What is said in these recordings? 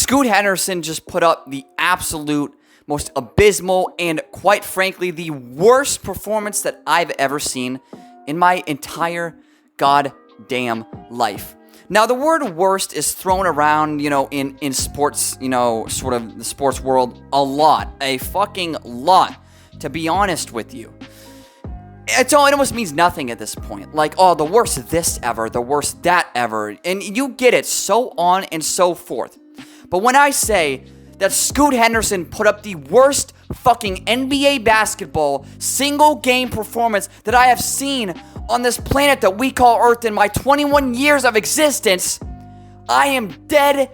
Scoot Henderson just put up the absolute most abysmal and, quite frankly, the worst performance that I've ever seen in my entire goddamn life. Now, the word worst is thrown around, in sports, sort of the sports world a lot. A fucking lot, to be honest with you. It almost means nothing at this point. Like, oh, the worst this ever, the worst that ever. And you get it, so on and so forth. But when I say that Scoot Henderson put up the worst fucking NBA basketball single game performance that I have seen on this planet that we call Earth in my 21 years of existence, I am dead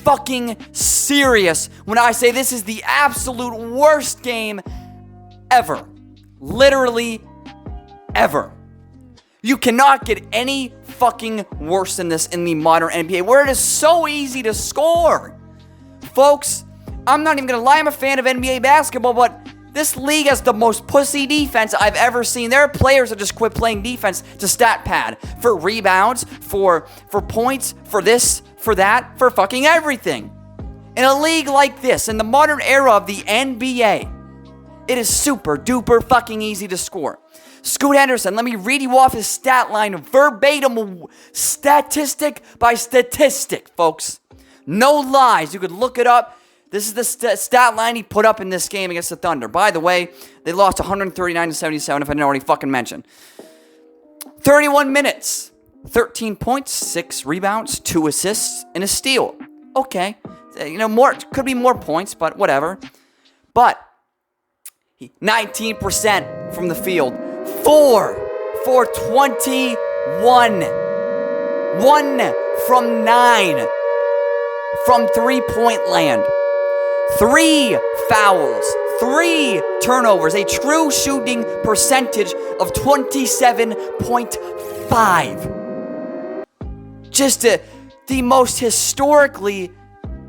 fucking serious when I say this is the absolute worst game ever. Literally ever. You cannot get any fucking worse than this in the modern NBA, where it is so easy to score. Folks, I'm not even gonna lie, I'm a fan of NBA basketball, but this league has the most pussy defense I've ever seen. There are players that just quit playing defense to stat pad for rebounds, for points, for this, for that, for fucking everything. In a league like this, in the modern era of the NBA, it is super duper fucking easy to score. Scoot Henderson, let me read you off his stat line verbatim, statistic by statistic, folks. No lies. You could look it up. This is the stat line he put up in this game against the Thunder. By the way, they lost 139-77, if I didn't already fucking mention. 31 minutes, 13 points, 6 rebounds, 2 assists, and a steal. Okay, more could be more points, but whatever. But 19% from the field, 4 for 21, 1 from 9 from three-point land. 3 fouls, 3 turnovers, a true shooting percentage of 27.5. Just the most historically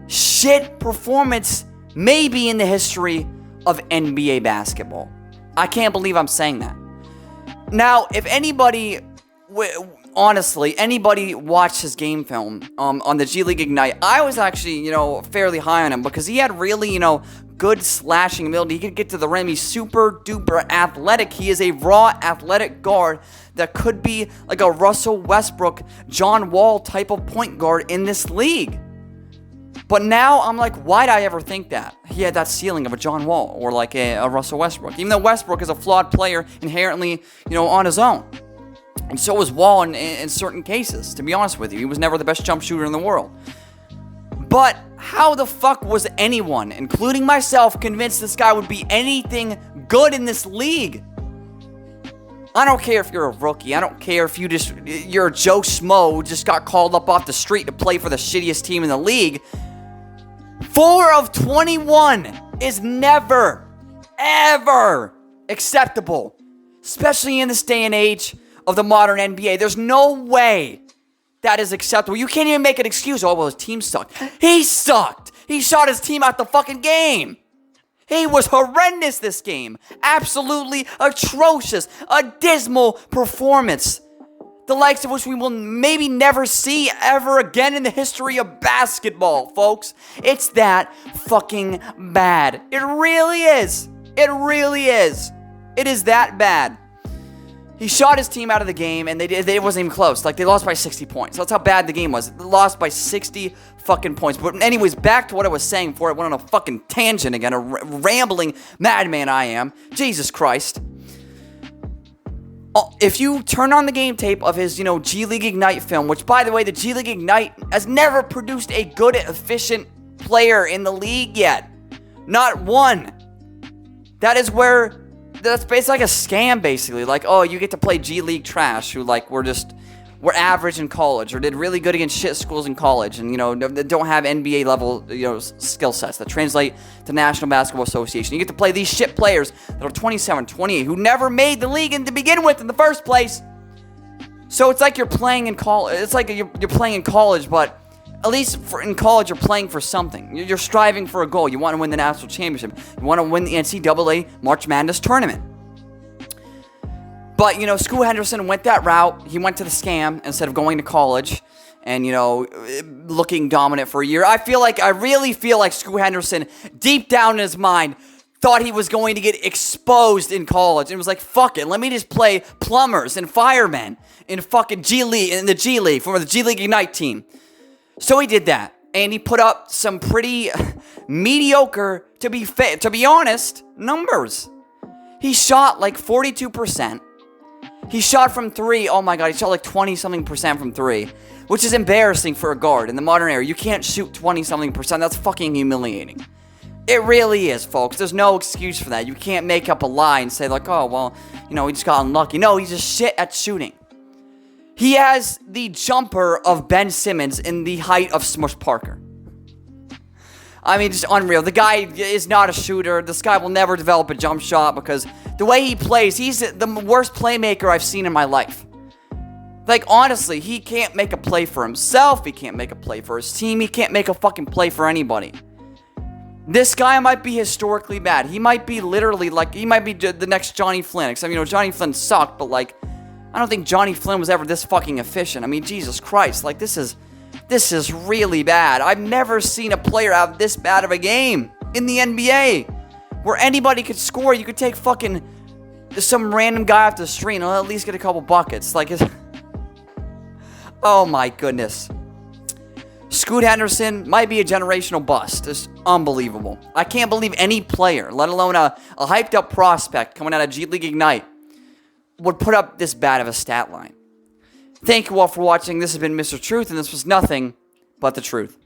shit performance maybe in the history of NBA basketball. I can't believe I'm saying that. Now, if anybody... honestly, anybody watched his game film on the G League Ignite, I was actually, fairly high on him because he had really, good slashing ability. He could get to the rim. He's super duper athletic. He is a raw athletic guard that could be like a Russell Westbrook, John Wall type of point guard in this league. But now I'm like, why'd I ever think that? He had that ceiling of a John Wall or like a Russell Westbrook. Even though Westbrook is a flawed player inherently, on his own. And so was Wall in certain cases, to be honest with you. He was never the best jump shooter in the world. But how the fuck was anyone, including myself, convinced this guy would be anything good in this league? I don't care if you're a rookie. I don't care if you're a Joe Schmo who just got called up off the street to play for the shittiest team in the league. 4 of 21 is never, ever acceptable. Especially in this day and age of the modern NBA. There's no way that is acceptable. You can't even make an excuse. Oh, well, his team sucked. He sucked. He shot his team out the fucking game. He was horrendous this game. Absolutely atrocious. A dismal performance. The likes of which we will maybe never see ever again in the history of basketball, folks. It's that fucking bad. It really is. It really is. It is that bad. He shot his team out of the game, and they wasn't even close. Like, they lost by 60 points. That's how bad the game was. They lost by 60 fucking points. But anyways, back to what I was saying before I went on a fucking tangent again. A rambling madman I am. Jesus Christ. If you turn on the game tape of his, G League Ignite film, which, by the way, the G League Ignite has never produced a good, efficient player in the league yet. Not one. That's basically like a scam, basically. Like, oh, you get to play G League trash who, like, were average in college or did really good against shit schools in college and, don't have NBA level, skill sets that translate to National Basketball Association. You get to play these shit players that are 27, 28, who never made the league to begin with in the first place. So it's like you're playing in college. It's like you're playing in college, but at least in college, you're playing for something. You're striving for a goal. You want to win the national championship. You want to win the NCAA March Madness tournament. But, Scoot Henderson went that route. He went to the scam instead of going to college and, looking dominant for a year. I really feel like Scoot Henderson, deep down in his mind, thought he was going to get exposed in college. And was like, fuck it, let me just play plumbers and firemen in fucking G League, for the G League Ignite team. So he did that. And he put up some pretty mediocre, to be honest, numbers. He shot like 42%. He shot from three. Oh my God, he shot like 20-something% from three, which is embarrassing for a guard in the modern era. You can't shoot 20-something%. That's fucking humiliating. It really is, folks. There's no excuse for that. You can't make up a lie and say like, oh, well, he just got unlucky. No, he's just shit at shooting. He has the jumper of Ben Simmons in the height of Smush Parker. I mean, just unreal. The guy is not a shooter. This guy will never develop a jump shot because the way he plays, he's the worst playmaker I've seen in my life. Like, honestly, he can't make a play for himself. He can't make a play for his team. He can't make a fucking play for anybody. This guy might be historically bad. He might be literally, he might be the next Johnny Flynn. Except, Johnny Flynn sucked, but, I don't think Johnny Flynn was ever this fucking efficient. I mean, Jesus Christ. This is really bad. I've never seen a player have this bad of a game in the NBA. Where anybody could score. You could take fucking some random guy off the street and he'll at least get a couple buckets. Oh my goodness. Scoot Henderson might be a generational bust. It's unbelievable. I can't believe any player, let alone a hyped up prospect coming out of G League Ignite, would put up this bad of a stat line. Thank you all for watching. This has been Mr. Truth, and this was nothing but the truth.